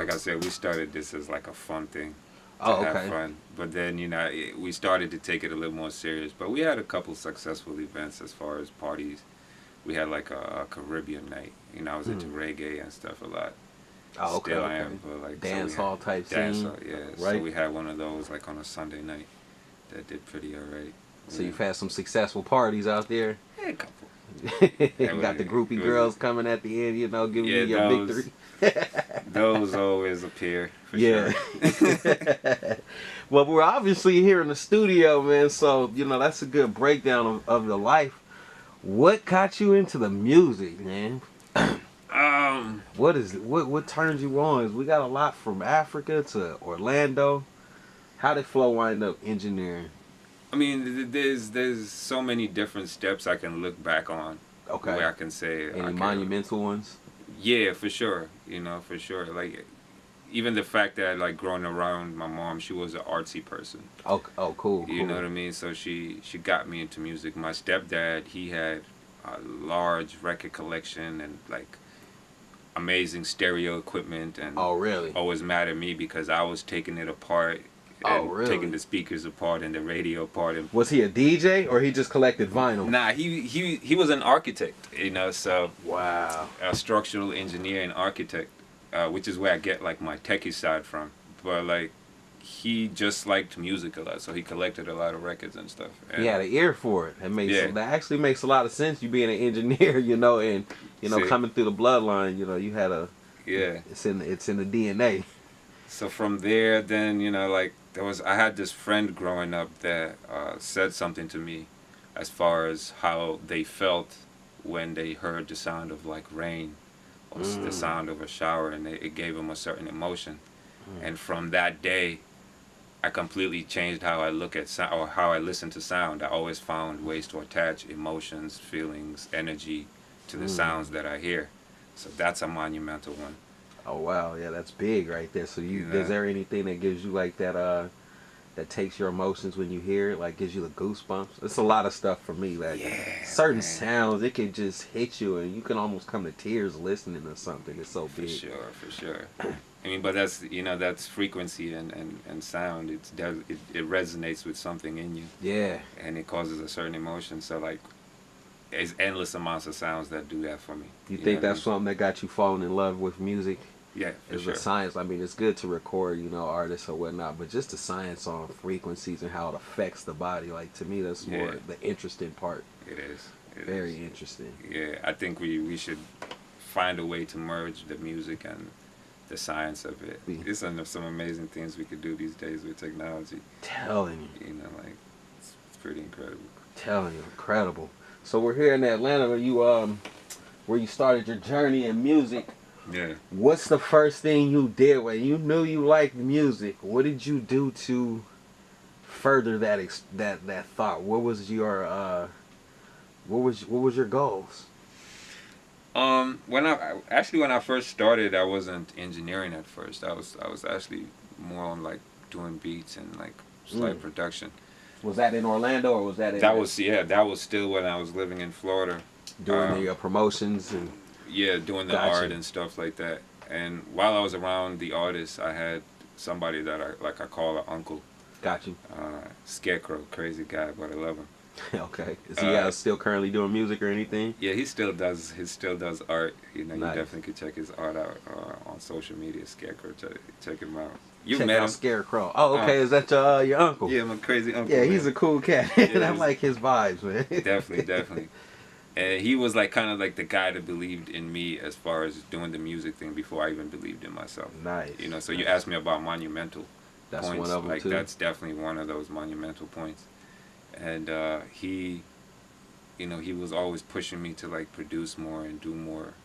like I said, we started this as like a fun thing to Oh, have okay. fun. But then, we started to take it a little more serious. But we had a couple successful events as far as parties. We had like a Caribbean night. I was into reggae and stuff a lot. Oh, okay, Still I okay. am, but like Dance we hall had type dance scene, hall, yeah. So right? we had one of those like on a Sunday night that did pretty alright. So you've had some successful parties out there. Yeah, a couple. You got the groupie girls coming at the end, giving you your those, victory. those always appear for Yeah. sure. Well, we're obviously here in the studio, man. So that's a good breakdown of the life. What got you into the music, man? What turned you on? We got a lot from Africa to Orlando. How did Flo wind up engineering? I mean, there's so many different steps I can look back on. Okay. Where I can say any monumental ones? Yeah, for sure. For sure. Like, even the fact that like growing around my mom, she was an artsy person. Oh, cool. You know what I mean? So she got me into music. My stepdad, he had a large record collection and like amazing stereo equipment, and oh really? Always mad at me because I was taking it apart. Oh really? Taking the speakers apart and the radio apart. And was he a DJ or he just collected vinyl? Nah, he was an architect. So wow, a structural engineer and architect, which is where I get like my techie side from. But like, he just liked music a lot, so he collected a lot of records and stuff. And he had an ear for it. That actually makes a lot of sense. You being an engineer, and coming through the bloodline, you had a It's in the DNA. So from there, then like I had this friend growing up that said something to me, as far as how they felt when they heard the sound of like rain, or the sound of a shower, and it gave them a certain emotion. And from that day, I completely changed how I look at sound, or how I listen to sound. I always found ways to attach emotions, feelings, energy to the sounds that I hear. So that's a monumental one. Oh wow, yeah, that's big right there. So is there anything that gives you like that that takes your emotions when you hear it, like gives you the goosebumps? It's a lot of stuff for me. Like certain sounds, it can just hit you, and you can almost come to tears listening to something. It's so big. For sure. I mean, but that's frequency and sound. It resonates with something in you. Yeah. And it causes a certain emotion. So like, there's endless amounts of sounds that do that for me. You think that's something that got you falling in love with music? Yeah, for sure. The science. I mean, it's good to record, artists or whatnot, but just the science on frequencies and how it affects the body. Like, to me, that's more the interesting part. It is. Very interesting. Yeah, I think we should find a way to merge the music and the science of it. It's some amazing things we could do these days with technology. Telling you. Like, it's pretty incredible. Telling you, incredible. So we're here in Atlanta, where you started your journey in music. Yeah. What's the first thing you did when you knew you liked music? What did you do to further that thought? What was your goals? When I first started, I wasn't engineering at first. I was actually more on like doing beats and like slight production. Was that in Orlando or was that in? That was still when I was living in Florida. Doing the promotions and. Yeah, doing the art and stuff like that. And while I was around the artists, I had somebody that I call an uncle. Got you. Scarecrow, crazy guy, but I love him. Okay. Is he still currently doing music or anything? Yeah, he still does art. You Nice. definitely could check his art out on social media. Scarecrow, check him out. Check out him. Scarecrow. Oh, okay. Is that your uncle? Yeah, my crazy uncle. Yeah, he's a cool cat. I like his vibes, man. Definitely. And he was like kind of like the guy that believed in me as far as doing the music thing before I even believed in myself. Nice. So you asked me about monumental that's points. One of them like too. That's definitely one of those monumental points. And he was always pushing me to like produce more and do more.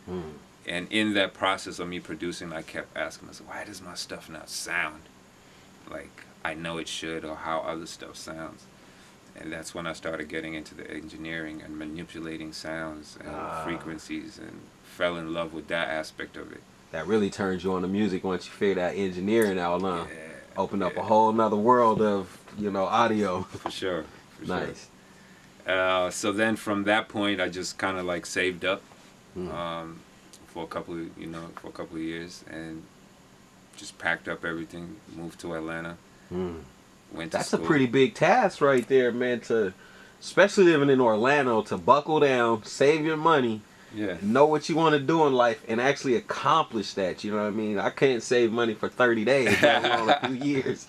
And in that process of me producing, I kept asking myself, why does my stuff not sound like I know it should, or how other stuff sounds? And that's when I started getting into the engineering and manipulating sounds and frequencies, and fell in love with that aspect of it. That really turns you on to music once you figure that engineering out, huh? Yeah, Open up a whole nother world of, audio. For sure. Nice. So then from that point, I just kind of like saved up for a couple of years, and just packed up everything, moved to Atlanta, Mm. went to That's a school. pretty big task right there, man. To especially living in Orlando, to buckle down, save your money, Yeah. know what you want to do in life, and actually accomplish that. You know what I mean? I can't save money for 30 days, let alone a few years.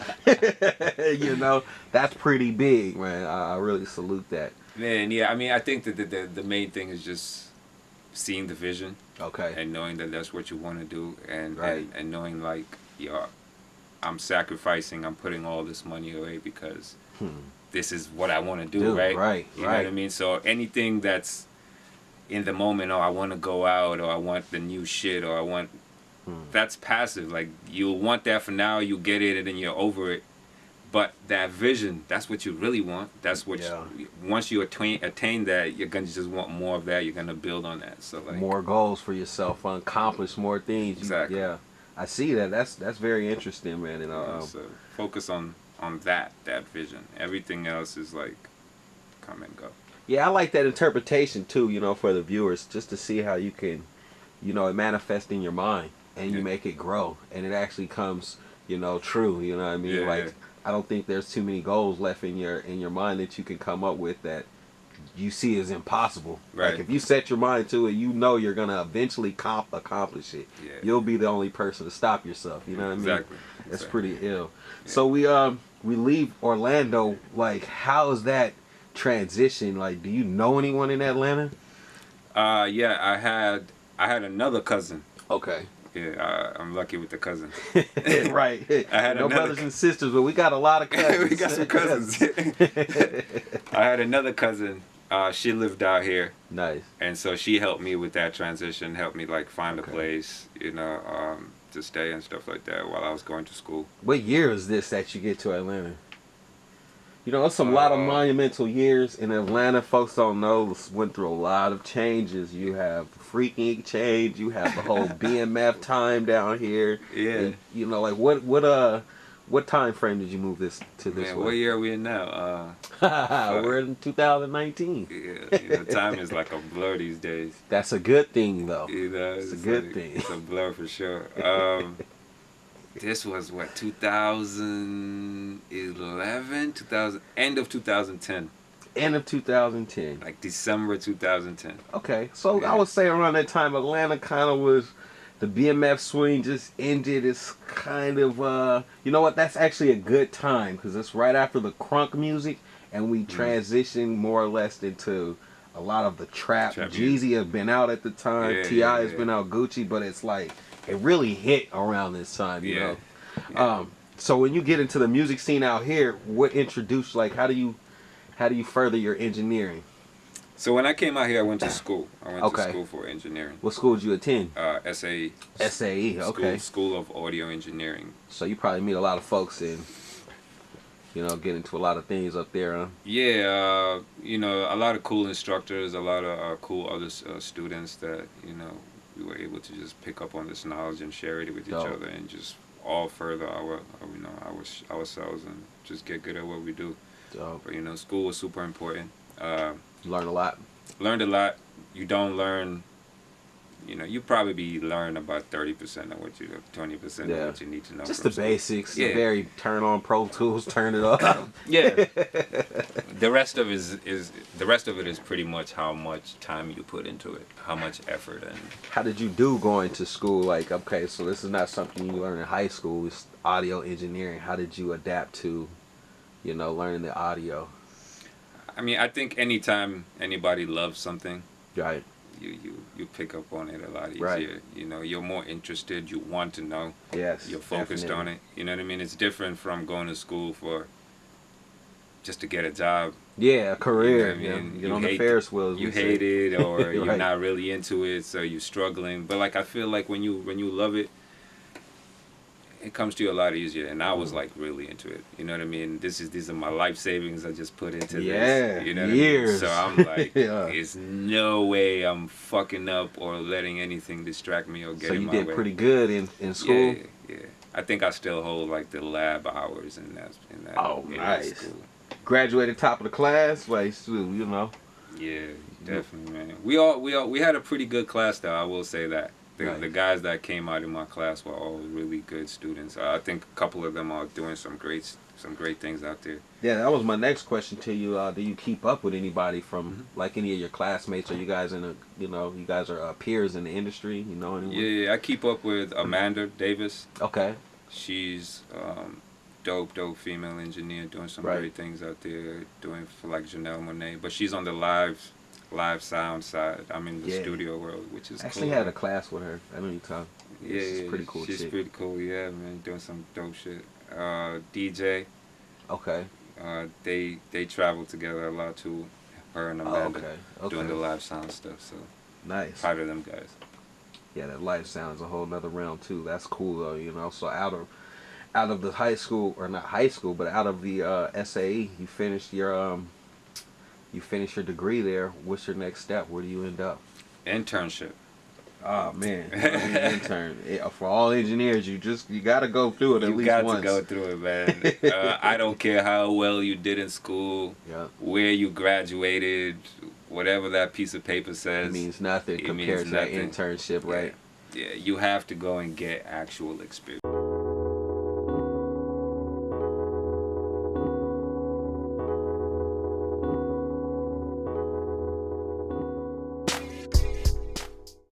You know, that's pretty big, man. I really salute that. Man, yeah. I mean, I think that the main thing is just seeing the vision Okay. and knowing that that's what you want to do, and Right. and knowing like, yo, I'm sacrificing, I'm putting all this money away because this is what I want to do, Dude, right? right, You know right. what I mean? So anything that's in the moment, oh, I want to go out, or I want the new shit, or I want, that's passive. Like, you'll want that for now, you get it, and then you're over it. But that vision, that's what you really want. That's what Yeah. once you attain that, you're gonna just want more of that. You're gonna build on that. So like, More goals for yourself, accomplish more things. Exactly. Yeah, I see that. That's very interesting, man. And so focus on that vision. Everything else is like come and go. yeah, I like that interpretation too. You know, for the viewers, just to see how you can, you know, it manifests in your mind and you Yeah. make it grow, and it actually comes, you know, true. You know what I mean? Yeah, Like, yeah. I don't think there's too many goals left in your mind that you can come up with that you see as impossible. Right. Like, if you set your mind to it, you know you're gonna eventually accomplish it. Yeah. You'll be the only person to stop yourself. You know what I mean? Exactly. That's Exactly. pretty ill. So we leave Orlando. Like, how is that transition? Like, do you know anyone in Atlanta? Yeah, I had another cousin. Okay. Yeah, I'm lucky with the cousin. Right. I had no another- brothers and sisters, but we got a lot of cousins. We got some cousins. I had another cousin. She lived out here, Nice. and so she helped me with that transition. Helped me like find Okay. a place, you know, to stay and stuff like that while I was going to school. What year is this that you get to Atlanta? You know, it's a lot of monumental years in Atlanta. Folks don't know. Went through a lot of changes. You have the freaking change. You have the whole BMF time down here. Yeah. And, you know, like what time frame did you move this to this Man, way? what year are we in now? We're in 2019. Yeah, you know, time is like a blur these days. That's a good thing, though. You know, It's a good like, thing. It's a blur for sure. This was what 2011, 2000, end of 2010, End of 2010. like December 2010. Okay, so Yeah. I would say around that time, Atlanta kind of was, the BMF swing just ended. It's kind of, you know what, that's actually a good time because it's right after the crunk music and we transitioned more or less into a lot of the trap. Trap Jeezy has been out at the time, Yeah, T.I. has yeah. been out, Gucci, but it's like, it really hit around this time, you Yeah. know. So when you get into the music scene out here, what introduced, like, how do you further your engineering? So when I came out here, I went to school. I went Okay. to school for engineering. What school did you attend? SAE. SAE, okay. School of Audio Engineering. So you probably meet a lot of folks and, you know, get into a lot of things up there, huh? Yeah, you know, a lot of cool instructors, a lot of cool other students that, you know, we were able to just pick up on this knowledge and share it with Dope. each other and just all further ourselves and just get good at what we do. So But, you know, school was super important. you learn a lot. Learned a lot. You don't learn, you know, you probably learn about 30% of what you, 20% Yeah. of what you need to know. Just the from school. basics. Yeah. Very turn on Pro Tools, turn it up. Yeah. The rest of it is pretty much how much time you put into it, how much effort and How did you do going to school? Like, okay, so this is not something you learn in high school. It's audio engineering. How did you adapt to, you know, learning the audio? I mean, I think anytime anybody loves something, Right. you pick up on it a lot easier. Right. You know, you're more interested, you want to know, Yes. you're focused on it. You know what I mean? It's different from going to school for just to get a job. Yeah, a career. You know what I mean? Get You on the hate- Ferris wheels. You we say. hate it or you're Right. not really into it, so you're struggling. But like I feel like when you love it, it comes to you a lot easier. And I was like really into it. You know what I mean? These are my life savings I just put into Yeah, this. You know what years. I mean? So I'm like, Yeah. there's no way I'm fucking up or letting anything distract me or get So in you my did way. pretty good in school. Yeah, yeah. I think I still hold like the lab hours in that. Oh, in nice. That school. Graduated top of the class. Like, shoot, you know. Yeah, definitely, man. We had a pretty good class though. I will say that. The guys that came out in my class were all really good students. I think a couple of them are doing some great things out there. Yeah, that was my next question to you. Do you keep up with anybody from like any of your classmates? Are you guys in a you guys are peers in the industry? You know anyone? Yeah, I keep up with Amanda Davis. Okay. She's dope female engineer doing some great things out there, doing for like Janelle Monáe. But she's on the live sound side. I'm in the studio world, which is actually cool. had a class with her. I know you talk. Yeah, she's pretty cool. She's pretty cool. Yeah, man, doing some dope shit. DJ. Okay. They travel together a lot too. Her and Amanda okay. doing the live sound stuff. So nice. Proud of them guys. Yeah, that live sound is a whole nother realm too. That's cool though, you know. So out of the high school, or not high school, but out of the SAE, you finished your degree there. What's your next step? Where do you end up? Internship. Oh man, intern. Yeah, for all engineers, you gotta go through it at least once. You got to go through it, man. I don't care how well you did in school, where you graduated, whatever that piece of paper says. It means nothing compared to that internship, right? Yeah, you have to go and get actual experience.